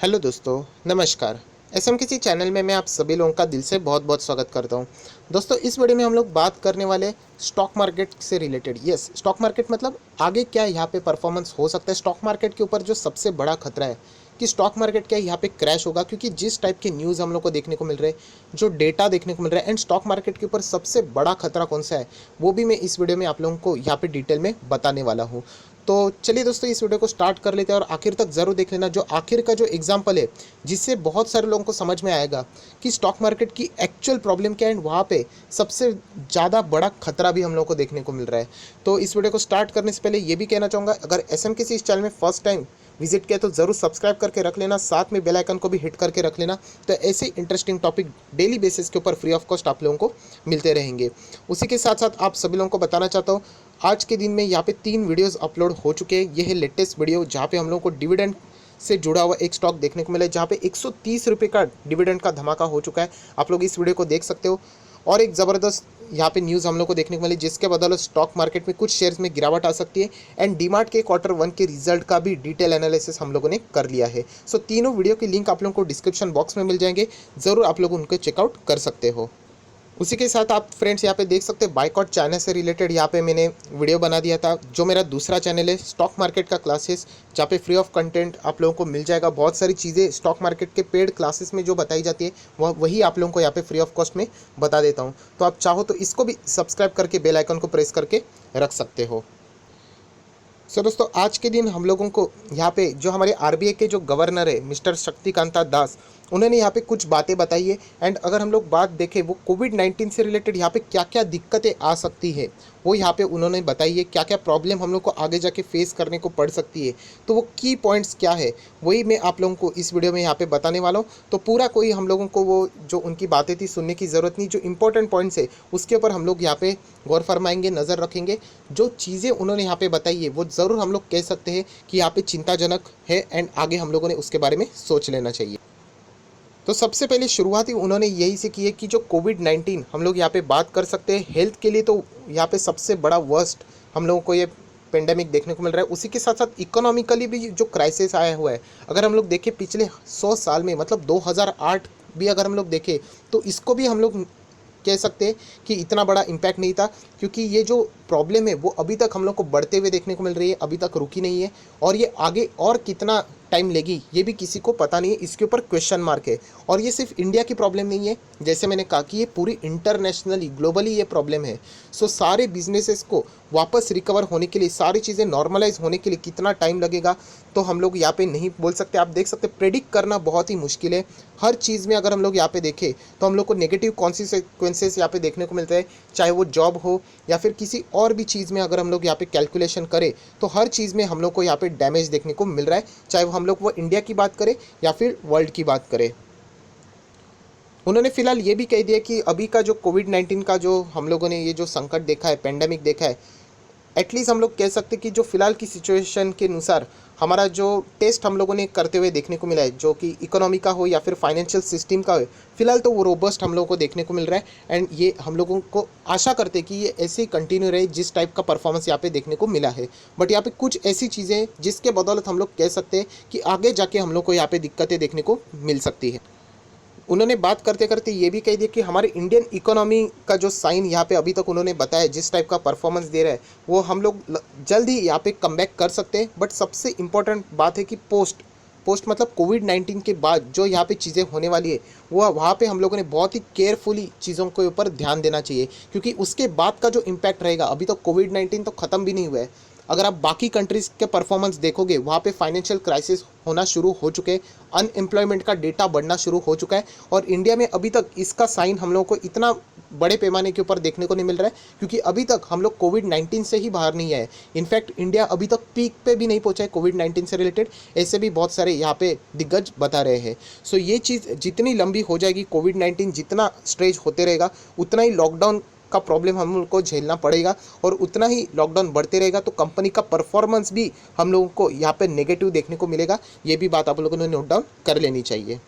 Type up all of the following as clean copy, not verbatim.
Hello दोस्तों, नमस्कार। SM किसी चैनल में मैं आप सभी लोगों का दिल से बहुत बहुत स्वागत करता हूं। दोस्तों, इस वीडियो में हम लोग बात करने वाले स्टॉक मार्केट से रिलेटेड। यस, स्टॉक मार्केट मतलब आगे क्या यहाँ पे परफॉर्मेंस हो सकता है। स्टॉक मार्केट के ऊपर जो सबसे बड़ा खतरा है कि स्टॉक मार्केट क्या यहाँ पे क्रैश होगा, क्योंकि जिस टाइप के न्यूज़ हम लोग को देखने को मिल रहे हैं, जो डेटा देखने को मिल रहा है, एंड स्टॉक मार्केट के ऊपर सबसे बड़ा खतरा कौन सा है वो भी मैं इस वीडियो में आप लोगों को यहाँ पे डिटेल में बताने वाला हूँ। तो चलिए दोस्तों, इस वीडियो को स्टार्ट कर लेते हैं और आखिर तक ज़रूर देख लेना। जो आखिर का जो एग्जाम्पल है जिससे बहुत सारे लोगों को समझ में आएगा कि स्टॉक मार्केट की एक्चुअल प्रॉब्लम क्या है, एंड वहाँ पे सबसे ज़्यादा बड़ा खतरा भी हम लोग को देखने को मिल रहा है। तो इस वीडियो को स्टार्ट करने से पहले ये भी कहना चाहूँगा, अगर एसएम किसी इस चैनल में फर्स्ट टाइम विजिट किया तो ज़रूर सब्सक्राइब करके रख लेना, साथ में बेल आइकन को भी हिट करके रख लेना। तो ऐसे इंटरेस्टिंग टॉपिक डेली बेसिस के ऊपर फ्री ऑफ कॉस्ट आप लोगों को मिलते रहेंगे। उसी के साथ साथ आप सभी लोगों को बताना चाहता हूँ, आज के दिन में यहाँ पे 3 वीडियोस अपलोड हो चुके हैं। ये है लेटेस्ट वीडियो जहाँ पे हम लोगों को डिविडेंड से जुड़ा हुआ एक स्टॉक देखने को मिला है, जहाँ पे 130 रुपये का डिविडेंड का धमाका हो चुका है। आप लोग इस वीडियो को देख सकते हो। और एक ज़बरदस्त यहाँ पे न्यूज़ हम लोग को देखने को मिली, जिसके बदौलत स्टॉक मार्केट में कुछ शेयर्स में गिरावट आ सकती है, एंड डीमार्ट के Q1 के रिजल्ट का भी डिटेल एनालिसिस हम लोगों ने कर लिया है। सो तीनों वीडियो की लिंक आप लोगों को डिस्क्रिप्शन बॉक्स में मिल जाएंगे, ज़रूर आप लोग उनको चेकआउट कर सकते हो। उसी के साथ आप फ्रेंड्स यहाँ पे देख सकते हैं, बाइकआउट चैनल से रिलेटेड यहाँ पे मैंने वीडियो बना दिया था, जो मेरा दूसरा चैनल है स्टॉक मार्केट का क्लासेस, जहाँ पे फ्री ऑफ कंटेंट आप लोगों को मिल जाएगा। बहुत सारी चीज़ें स्टॉक मार्केट के पेड क्लासेस में जो बताई जाती है वही आप लोगों को यहाँ पे फ्री ऑफ कॉस्ट में बता देता हूँ। तो आप चाहो तो इसको भी सब्सक्राइब करके बेल आइकन को प्रेस करके रख सकते हो। सो दोस्तों, आज के दिन हम लोगों को यहाँ पे जो हमारे आरबीआई के जो गवर्नर है मिस्टर शक्तिकांता दास, उन्होंने यहाँ पे कुछ बातें बताई है। एंड अगर हम लोग बात देखें, वो कोविड-19 से रिलेटेड यहाँ पे क्या क्या दिक्कतें आ सकती है वो यहाँ पे उन्होंने बताई है। क्या क्या प्रॉब्लम हम लोग को आगे जाके फेस करने को पड़ सकती है, तो वो की पॉइंट्स क्या है वही मैं आप लोगों को इस वीडियो में यहाँ पे बताने वाला हूँ। तो पूरा कोई हम लोगों को वो जो उनकी बातें थी सुनने की ज़रूरत नहीं। जो इंपॉर्टेंट पॉइंट्स है उसके ऊपर हम लोग यहाँ पे गौर फरमाएंगे, नज़र रखेंगे। जो चीज़ें उन्होंने यहाँ पे बताई है वो ज़रूर हम लोग कह सकते हैं कि यहाँ पे चिंताजनक है, एंड आगे हम लोगों ने उसके बारे में सोच लेना चाहिए। तो सबसे पहले शुरुआत ही उन्होंने यही से की है कि जो कोविड-19 हम लोग यहाँ पे बात कर सकते हैं, हेल्थ के लिए तो यहाँ पे सबसे बड़ा वर्स्ट हम लोगों को ये पेंडेमिक देखने को मिल रहा है। उसी के साथ साथ इकोनॉमिकली भी जो क्राइसिस आया हुआ है, अगर हम लोग देखें पिछले 100 साल में, मतलब 2008 भी अगर हम लोग देखें, तो इसको भी हम लोग कह सकते हैं कि इतना बड़ा इम्पैक्ट नहीं था, क्योंकि ये जो प्रॉब्लम है वो अभी तक हम लोग को बढ़ते हुए देखने को मिल रही है, अभी तक रुकी नहीं है। और ये आगे और कितना टाइम लेगी ये भी किसी को पता नहीं है, इसके ऊपर क्वेश्चन मार्क है। और ये सिर्फ इंडिया की प्रॉब्लम नहीं है, जैसे मैंने कहा कि ये पूरी इंटरनेशनली ग्लोबली ये प्रॉब्लम है। सो सारे बिजनेसेस को वापस रिकवर होने के लिए, सारी चीज़ें नॉर्मलाइज होने के लिए कितना टाइम लगेगा तो हम लोग यहाँ पे नहीं बोल सकते। आप देख सकते प्रेडिक्ट करना बहुत ही मुश्किल है। हर चीज़ में अगर हम लोग यहाँ पे देखें तो हम लोग को नेगेटिव कॉन्सिक्वेंसेस यहाँ पे देखने को मिलते हैं, चाहे वो जॉब हो या फिर किसी और भी चीज़ में अगर हम लोग यहाँ पे कैलकुलेशन करें तो हर चीज़ में हम लोग को यहाँ पे डैमेज देखने को मिल रहा है, चाहे वो हम लोग वो इंडिया की बात करें या फिर वर्ल्ड की बात करें। उन्होंने फिलहाल ये भी कह दिया कि अभी का जो कोविड-19 का जो हम लोगों ने ये जो संकट देखा है, पेंडेमिक देखा है, एटलीस्ट हम लोग कह सकते हैं कि जो फिलहाल की सिचुएशन के अनुसार हमारा जो टेस्ट हम लोगों ने करते हुए देखने को मिला है, जो कि इकोनॉमी का हो या फिर फाइनेंशियल सिस्टम का हो, फिलहाल तो वो रोबस्ट हम लोगों को देखने को मिल रहा है। एंड ये हम लोगों को आशा करते हैं कि ये ऐसे ही कंटिन्यू रहे जिस टाइप का परफॉर्मेंस यहाँ पे देखने को मिला है। बट यहाँ पे कुछ ऐसी चीज़ें हैं जिसके बदौलत हम लोग कह सकते हैं कि आगे जाके हम लोग को यहाँ पे दिक्कतें देखने को मिल सकती है। उन्होंने बात करते करते ये भी कह दिया कि हमारे इंडियन इकोनॉमी का जो साइन यहाँ पे अभी तक उन्होंने बताया, जिस टाइप का परफॉर्मेंस दे रहा है, वो हम लोग जल्द ही यहाँ पे कमबैक कर सकते हैं। बट सबसे इम्पोर्टेंट बात है कि पोस्ट पोस्ट मतलब कोविड-19 के बाद जो यहाँ पे चीज़ें होने वाली है, वो वहाँ पे हम लोगों ने बहुत ही केयरफुली चीज़ों के ऊपर ध्यान देना चाहिए, क्योंकि उसके बाद का जो इम्पैक्ट रहेगा, अभी तो कोविड-19 तो ख़त्म भी नहीं हुआ है। अगर आप बाकी कंट्रीज़ के परफॉर्मेंस देखोगे, वहाँ पे फाइनेंशियल क्राइसिस होना शुरू हो चुके हैं, अनएम्प्लॉयमेंट का डेटा बढ़ना शुरू हो चुका है, और इंडिया में अभी तक इसका साइन हम लोगों को इतना बड़े पैमाने के ऊपर देखने को नहीं मिल रहा है, क्योंकि अभी तक हम लोग कोविड-19 से ही बाहर नहीं आए। इनफैक्ट इंडिया अभी तक पीक पे भी नहीं पहुंचा है कोविड-19 से रिलेटेड, ऐसे भी बहुत सारे यहाँ पे दिग्गज बता रहे हैं। सो ये चीज़ जितनी लंबी हो जाएगी, कोविड-19 जितना स्ट्रेच होते रहेगा, उतना ही लॉकडाउन का प्रॉब्लम हम लोग को झेलना पड़ेगा, और उतना ही लॉकडाउन बढ़ते रहेगा तो कंपनी का परफॉर्मेंस भी हम लोगों को यहाँ पे नेगेटिव देखने को मिलेगा। ये भी बात आप लोगों ने नोट डाउन कर लेनी चाहिए।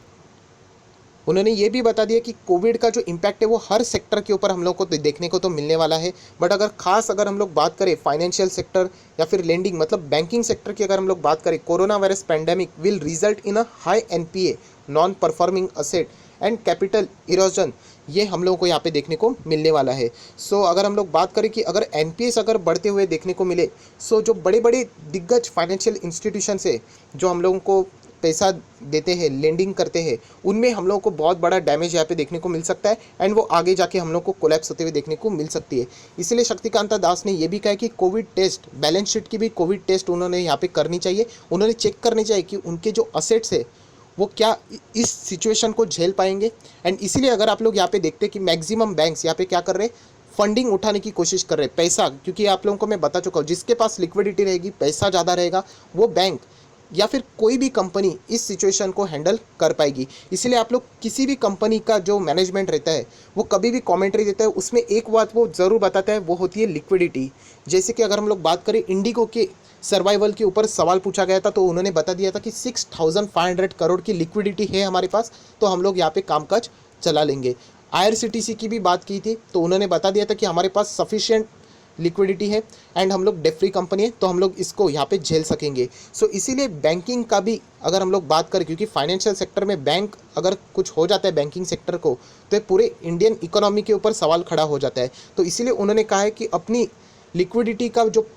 उन्होंने ये भी बता दिया कि कोविड का जो इम्पैक्ट है वो हर सेक्टर के ऊपर हम लोग को देखने को तो मिलने वाला है, बट अगर हम लोग बात करें फाइनेंशियल सेक्टर या फिर लेंडिंग मतलब बैंकिंग सेक्टर की अगर हम लोग बात करें, corona virus pandemic will result in a high NPA, non performing asset and capital erosion, ये हम लोगों को यहाँ पे देखने को मिलने वाला है। सो अगर हम लोग बात करें कि अगर एनपीएस अगर बढ़ते हुए देखने को मिले, सो जो बड़े बड़े दिग्गज फाइनेंशियल इंस्टीट्यूशन है जो हम लोगों को पैसा देते हैं, लेंडिंग करते हैं, उनमें हम लोगों को बहुत बड़ा डैमेज यहाँ पे देखने को मिल सकता है एंड वो आगे जाके हम लोग को कोलैप्स होते हुए देखने को मिल सकती है। इसलिए शक्तिकांता दास ने ये भी कहा कि कोविड टेस्ट, बैलेंस शीट की भी कोविड टेस्ट उन्होंने यहाँ पे करनी चाहिए। उन्होंने चेक करनी चाहिए कि उनके जो असेट्स है वो क्या इस सिचुएशन को झेल पाएंगे। एंड इसीलिए अगर आप लोग यहाँ पे देखते हैं कि मैक्सिमम बैंक्स यहाँ पे क्या कर रहे हैं, फंडिंग उठाने की कोशिश कर रहे हैं, पैसा, क्योंकि आप लोगों को मैं बता चुका हूँ जिसके पास लिक्विडिटी रहेगी, पैसा ज़्यादा रहेगा, वो बैंक या फिर कोई भी कंपनी इस सिचुएशन को हैंडल कर पाएगी। इसीलिए आप लोग किसी भी कंपनी का जो मैनेजमेंट रहता है वो कभी भी कमेंट्री देता है, उसमें एक बात वो ज़रूर बताता है, वो होती है लिक्विडिटी। जैसे कि अगर हम लोग बात करें इंडिगो के सर्वाइवल के ऊपर सवाल पूछा गया था तो उन्होंने बता दिया था कि 6,500 करोड़ की लिक्विडिटी है हमारे पास, तो हम लोग यहाँ पे कामकाज चला लेंगे। आईआरसीटीसी की भी बात की थी तो उन्होंने बता दिया था कि हमारे पास सफिशिएंट लिक्विडिटी है एंड हम लोग डेट फ्री कंपनी है तो हम लोग इसको यहाँ पे झेल सकेंगे। सो इसीलिए बैंकिंग का भी अगर हम लोग बात करें, क्योंकि फाइनेंशियल सेक्टर में बैंक अगर कुछ हो जाता है बैंकिंग सेक्टर को, तो ये पूरे इंडियन इकोनॉमी के ऊपर सवाल खड़ा हो जाता है। तो इसीलिए उन्होंने कहा है कि अपनी लिक्विडिटी का जो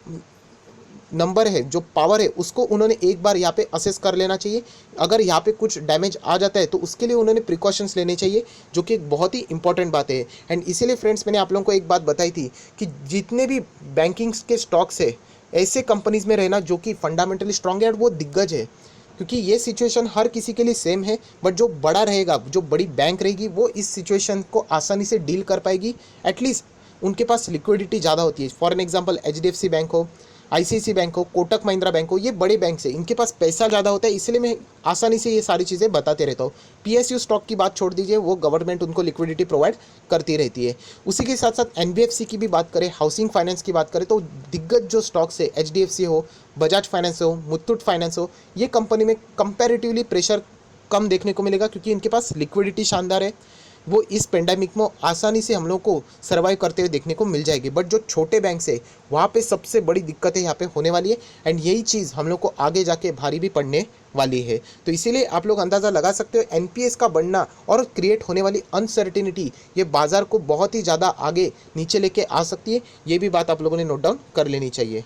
नंबर है, जो पावर है, उसको उन्होंने एक बार यहाँ पे असेस कर लेना चाहिए। अगर यहाँ पे कुछ डैमेज आ जाता है तो उसके लिए उन्होंने प्रिकॉशंस लेने चाहिए, जो कि एक बहुत ही इंपॉर्टेंट बात है। एंड इसीलिए फ्रेंड्स मैंने आप लोगों को एक बात बताई थी कि जितने भी बैंकिंग के स्टॉक्स है, ऐसे कंपनीज़ में रहना जो कि फंडामेंटली स्ट्रांग है और वो दिग्गज है, क्योंकि ये सिचुएशन हर किसी के लिए सेम है, बट जो बड़ा रहेगा, जो बड़ी बैंक रहेगी, वो इस सिचुएशन को आसानी से डील कर पाएगी। एटलीस्ट उनके पास लिक्विडिटी ज़्यादा होती है। For an example HDFC bank हो, आईसीआईसी बैंक हो, कोटक महिंद्रा बैंक हो, ये बड़े बैंक से इनके पास पैसा ज़्यादा होता है, इसलिए मैं आसानी से ये सारी चीज़ें बताते रहता हूँ। पीएसयू स्टॉक की बात छोड़ दीजिए, वो गवर्नमेंट उनको लिक्विडिटी प्रोवाइड करती रहती है। उसी के साथ साथ एनबीएफसी की भी बात करें, हाउसिंग फाइनेंस की बात करें, तो दिग्गज जो स्टॉक्स है, एचडीएफसी हो, बजाज फाइनेंस हो, मुथूट फाइनेंस हो, ये कंपनी में कंपैरेटिवली प्रेशर कम देखने को मिलेगा, क्योंकि इनके पास लिक्विडिटी शानदार है। वो इस पेंडेमिक में आसानी से हम लोग को सर्वाइव करते हुए देखने को मिल जाएगी। बट जो छोटे बैंक है वहाँ पे सबसे बड़ी दिक्कतें यहाँ पे होने वाली है एंड यही चीज़ हम लोग को आगे जाके भारी भी पड़ने वाली है। तो इसीलिए आप लोग अंदाज़ा लगा सकते हो एनपीएस का बढ़ना और क्रिएट होने वाली अनसर्टिनिटी, ये बाज़ार को बहुत ही ज़्यादा आगे नीचे लेके आ सकती है। ये भी बात आप लोगों ने नोट डाउन कर लेनी चाहिए।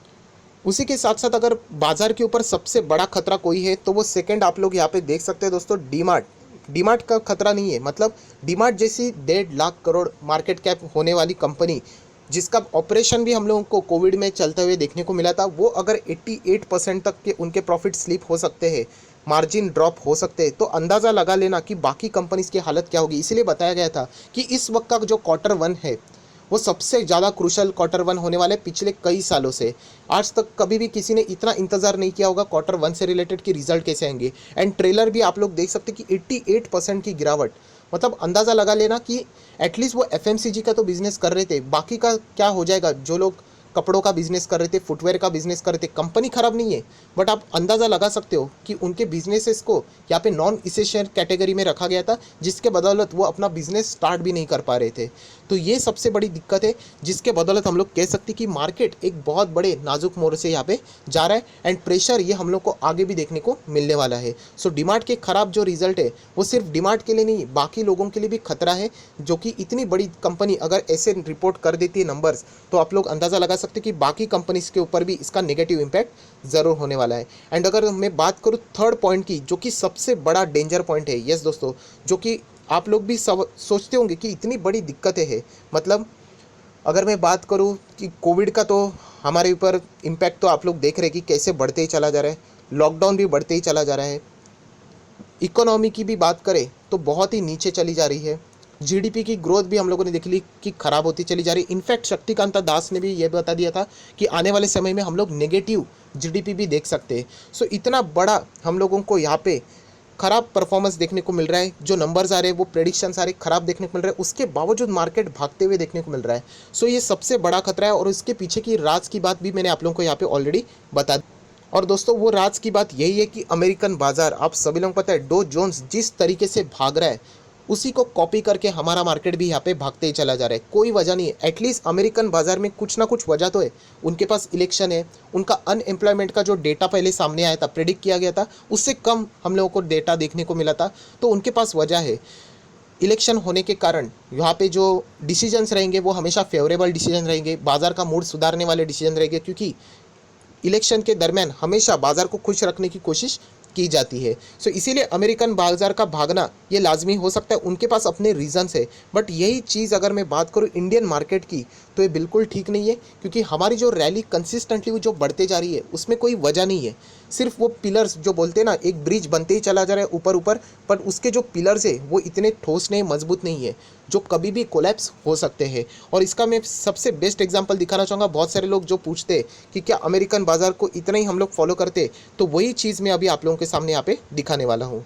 उसी के साथ साथ अगर बाज़ार के ऊपर सबसे बड़ा खतरा कोई है तो वो सेकंड आप लोग यहाँ पे देख सकते हैं दोस्तों, डीमार्ट। डीमार्ट का खतरा नहीं है, मतलब डीमार्ट जैसी 1.5 लाख करोड़ मार्केट कैप होने वाली कंपनी, जिसका ऑपरेशन भी हम लोगों को कोविड में चलते हुए देखने को मिला था, वो अगर 88% तक के उनके प्रॉफिट स्लिप हो सकते हैं, मार्जिन ड्रॉप हो सकते हैं, तो अंदाज़ा लगा लेना कि बाकी कंपनीज़ की हालत क्या होगी। इसीलिए बताया गया था कि इस वक्त का जो Q1 है वो सबसे ज़्यादा क्रूशल Q1 होने वाले पिछले कई सालों से। आज तक कभी भी किसी ने इतना इंतज़ार नहीं किया होगा Q1 से रिलेटेड कि रिजल्ट कैसे आएंगे। एंड ट्रेलर भी आप लोग देख सकते कि 88% की गिरावट, मतलब अंदाज़ा लगा लेना कि एटलीस्ट वो एफएमसीजी का तो बिज़नेस कर रहे थे, बाकी का क्या हो जाएगा। जो लोग कपड़ों का बिज़नेस कर रहे थे, फुटवेयर का बिज़नेस कर रहे थे, कंपनी ख़राब नहीं है, बट आप अंदाज़ा लगा सकते हो कि उनके बिजनेसेस को यहाँ पे नॉन इसेंशियल कैटेगरी में रखा गया था, जिसके बदौलत वो अपना बिजनेस स्टार्ट भी नहीं कर पा रहे थे। तो ये सबसे बड़ी दिक्कत है, जिसके बदौलत हम लोग कह सकते हैं कि मार्केट एक बहुत बड़े नाजुक मोड़ से यहाँ पे जा रहा है एंड प्रेशर ये हम लोग को आगे भी देखने को मिलने वाला है। सो डीमार्ट के ख़राब जो रिजल्ट है वो सिर्फ डीमार्ट के लिए नहीं, बाकी लोगों के लिए भी खतरा है, जो कि इतनी बड़ी कंपनी अगर ऐसे रिपोर्ट कर देती है नंबर्स, तो आप लोग अंदाज़ा लगा सकते हैं कि बाकी कंपनीज़ के ऊपर भी इसका नेगेटिव इम्पैक्ट ज़रूर होने वाला है। एंड अगर मैं बात करूँ थर्ड पॉइंट की, जो कि सबसे बड़ा डेंजर पॉइंट है, यस दोस्तों, जो कि आप लोग भी सब सोचते होंगे कि इतनी बड़ी दिक्कतें हैं, मतलब अगर मैं बात करूं कि कोविड का, तो हमारे ऊपर इम्पैक्ट तो आप लोग देख रहे हैं कि कैसे बढ़ते ही चला जा रहा है, लॉकडाउन भी बढ़ते ही चला जा रहा है। इकोनॉमी की भी बात करें तो बहुत ही नीचे चली जा रही है। जीडीपी की ग्रोथ भी हम लोगों ने देख ली कि ख़राब होती चली जा रही है। इनफैक्ट शक्तिकांता दास ने भी ये बता दिया था कि आने वाले समय में हम लोग नेगेटिव जीडीपी भी देख सकते हैं। सो इतना बड़ा हम लोगों को यहाँ पे ख़राब परफॉर्मेंस देखने को मिल रहा है, जो नंबर्स आ रहे हैं वो प्रेडिक्शन सारे ख़राब देखने को मिल रहे हैं, उसके बावजूद मार्केट भागते हुए देखने को मिल रहा है। सो ये सबसे बड़ा खतरा है और इसके पीछे की राज की बात भी मैंने आप लोगों को यहाँ पे ऑलरेडी बता दी। और दोस्तों वो राज की बात यही है कि अमेरिकन बाज़ार, आप सभी लोगों को पता है डो जोन्स जिस तरीके से भाग रहा है, उसी को कॉपी करके हमारा मार्केट भी यहाँ पे भागते ही चला जा रहा है। कोई वजह नहीं है। एटलीस्ट अमेरिकन बाजार में कुछ ना कुछ वजह तो है। उनके पास इलेक्शन है, उनका अनएम्प्लॉयमेंट का जो डेटा पहले सामने आया था, प्रेडिक्ट किया गया था, उससे कम हम लोगों को डेटा देखने को मिला था, तो उनके पास वजह है। इलेक्शन होने के कारण यहाँ पे जो डिसीजंस रहेंगे वो हमेशा फेवरेबल डिसीजन रहेंगे, बाजार का मूड सुधारने वाले डिसीजन रहेंगे, क्योंकि इलेक्शन के दरमियान हमेशा बाजार को खुश रखने की कोशिश की जाती है। सो इसीलिए अमेरिकन बाजार का भागना ये लाजमी हो सकता है, उनके पास अपने रीजंस है। बट यही चीज़ अगर मैं बात करूँ इंडियन मार्केट की, तो ये बिल्कुल ठीक नहीं है, क्योंकि हमारी जो रैली कंसिस्टेंटली जो बढ़ते जा रही है उसमें कोई वजह नहीं है। सिर्फ वो पिलर्स जो बोलते हैं ना, एक ब्रिज बनते ही चला जा रहा है ऊपर ऊपर, पर उसके जो पिलर्स है वो इतने ठोस नहीं, मजबूत नहीं है, जो कभी भी कोलैप्स हो सकते हैं। और इसका मैं सबसे बेस्ट एग्जांपल दिखाना चाहूँगा। बहुत सारे लोग जो पूछते हैं कि क्या अमेरिकन बाजार को इतना ही हम लोग फॉलो करते, तो वही चीज़ मैं अभी आप लोगों के सामने यहाँ पे दिखाने वाला हूँ।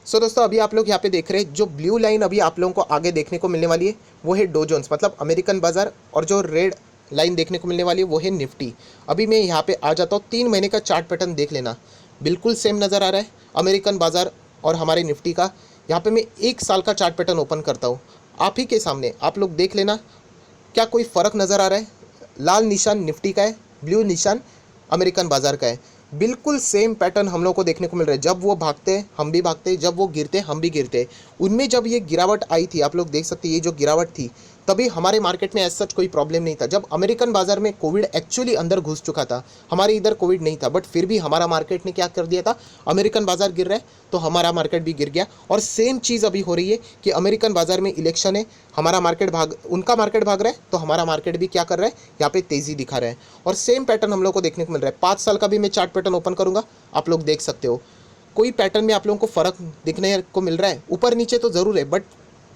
सो दोस्तों, अभी आप लोग यहाँ पे देख रहे हैं जो ब्लू लाइन अभी आप लोगों को आगे देखने को मिलने वाली है वो है डो जोन्स, मतलब अमेरिकन बाजार, और जो रेड लाइन देखने को मिलने वाली है वो है निफ्टी। अभी मैं यहाँ पे आ जाता हूँ, 3 महीने का चार्ट पैटर्न देख लेना, बिल्कुल सेम नज़र आ रहा है अमेरिकन बाजार और हमारे निफ्टी का। यहाँ पे मैं 1 साल का चार्ट पैटर्न ओपन करता हूँ, आप ही के सामने आप लोग देख लेना क्या कोई फ़र्क नज़र आ रहा है। लाल निशान निफ्टी का है, ब्लू निशान अमेरिकन बाजार का है। बिल्कुल सेम पैटर्न हम लोग को देखने को मिल रहा है। जब वो भागते हैं हम भी भागते हैं, जब वो गिरते हैं हम भी गिरते हैं। उनमें जब ये गिरावट आई थी, आप लोग देख सकते हैं, ये जो गिरावट थी तभी हमारे मार्केट में एज सच कोई प्रॉब्लम नहीं था। जब अमेरिकन बाजार में कोविड एक्चुअली अंदर घुस चुका था, हमारे इधर कोविड नहीं था, बट फिर भी हमारा मार्केट ने क्या कर दिया था, अमेरिकन बाजार गिर रहा है तो हमारा मार्केट भी गिर गया। और सेम चीज़ अभी हो रही है कि अमेरिकन बाजार में इलेक्शन है, हमारा मार्केट उनका मार्केट भाग रहा है तो हमारा मार्केट भी क्या कर रहा है, यहाँ पे तेज़ी दिखा रहा है। और सेम पैटर्न हम लोग को देखने को मिल रहा है। 5 साल का भी मैं चार्ट पैटर्न ओपन करूँगा, आप लोग देख सकते हो कोई पैटर्न में आप लोगों को फ़र्क दिखने को मिल रहा है। ऊपर नीचे तो ज़रूर है, बट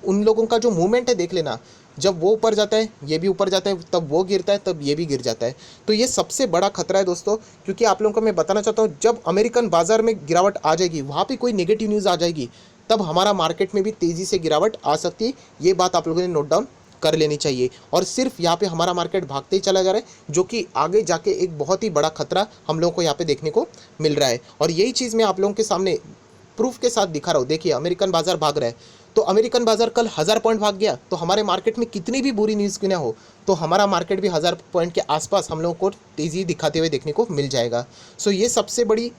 उन लोगों का जो मूवमेंट है देख लेना, जब वो ऊपर जाता है ये भी ऊपर जाता है, तब वो गिरता है तब ये भी गिर जाता है। तो ये सबसे बड़ा खतरा है दोस्तों, क्योंकि आप लोगों को मैं बताना चाहता हूँ जब अमेरिकन बाजार में गिरावट आ जाएगी, वहाँ पे कोई नेगेटिव न्यूज़ आ जाएगी, तब हमारा मार्केट में भी तेज़ी से गिरावट आ सकती है। ये बात आप लोगों ने नोट डाउन कर लेनी चाहिए। और सिर्फ यहाँ पे हमारा मार्केट भागते ही चला जा रहा है, जो कि आगे जाके एक बहुत ही बड़ा खतरा हम लोगों को यहाँ पे देखने को मिल रहा है। और यही चीज़ मैं आप लोगों के सामने प्रूफ के साथ दिखा रहा हूँ। देखिए अमेरिकन बाजार भाग रहा है, तो अमेरिकन बाजार कल 1000 पॉइंट भाग गया, तो हमारे मार्केट में कितनी भी बुरी न्यूज़ क्यों ना हो, तो हमारा मार्केट भी 1000 पॉइंट के आसपास हम लोगों को तेज़ी दिखाते हुए देखने को मिल जाएगा। सो ये सबसे बड़ी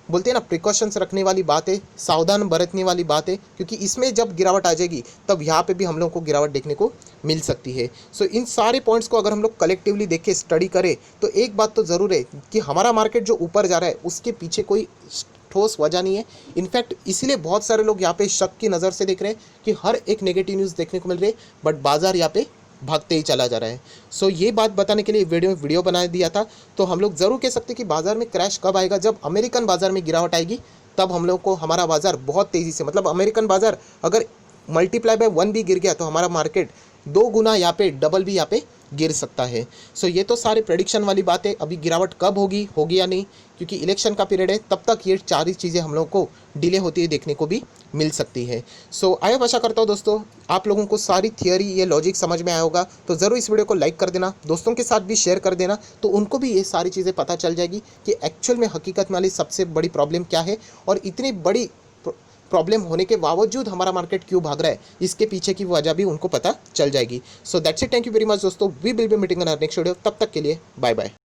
बोलते हैं ना प्रिकॉशंस रखने वाली बात है, सावधान बरतने वाली बात है, क्योंकि इसमें जब गिरावट आ जाएगी तब यहाँ पे भी हम लोग को गिरावट देखने को मिल सकती है। सो इन सारे पॉइंट्स को अगर हम लोग कलेक्टिवली देख के स्टडी करें तो एक बात तो ज़रूर है कि हमारा मार्केट जो ऊपर जा रहा है उसके पीछे कोई ठोस वजह नहीं है। इनफैक्ट इसीलिए बहुत सारे लोग यहाँ पे शक की नज़र से देख रहे हैं कि हर एक नेगेटिव न्यूज़ देखने को मिल रही है, बट बाजार यहाँ पे भागते ही चला जा रहा है। सो ये बात बताने के लिए वीडियो बना दिया था। तो हम लोग ज़रूर कह सकते हैं कि बाजार में क्रैश कब आएगा, जब अमेरिकन बाजार में गिरावट आएगी, तब हम लोग को हमारा बाजार बहुत तेज़ी से, मतलब अमेरिकन बाजार अगर मल्टीप्लाई बाय 1 भी गिर गया तो हमारा मार्केट 2 गुना यहाँ पे डबल भी यहाँ पे गिर सकता है। सो ये तो सारे प्रेडिक्शन वाली बात है। अभी गिरावट कब होगी या नहीं, क्योंकि इलेक्शन का पीरियड है, तब तक ये 4 ही चीज़ें हम लोग को डिले होती है देखने को भी मिल सकती है। सो आई होप आशा करता हूँ दोस्तों आप लोगों को सारी थियोरी ये लॉजिक समझ में आया होगा। तो ज़रूर इस वीडियो को लाइक कर देना, दोस्तों के साथ भी शेयर कर देना, तो उनको भी ये सारी चीज़ें पता चल जाएगी कि एक्चुअल में हकीकत में वाली सबसे बड़ी प्रॉब्लम क्या है, और इतनी बड़ी प्रॉब्लम होने के बावजूद हमारा मार्केट क्यों भाग रहा है, इसके पीछे की वजह भी उनको पता चल जाएगी। So that's it, thank you very much दोस्तों, we will be meeting in our next video. तब तक के लिए बाय बाय।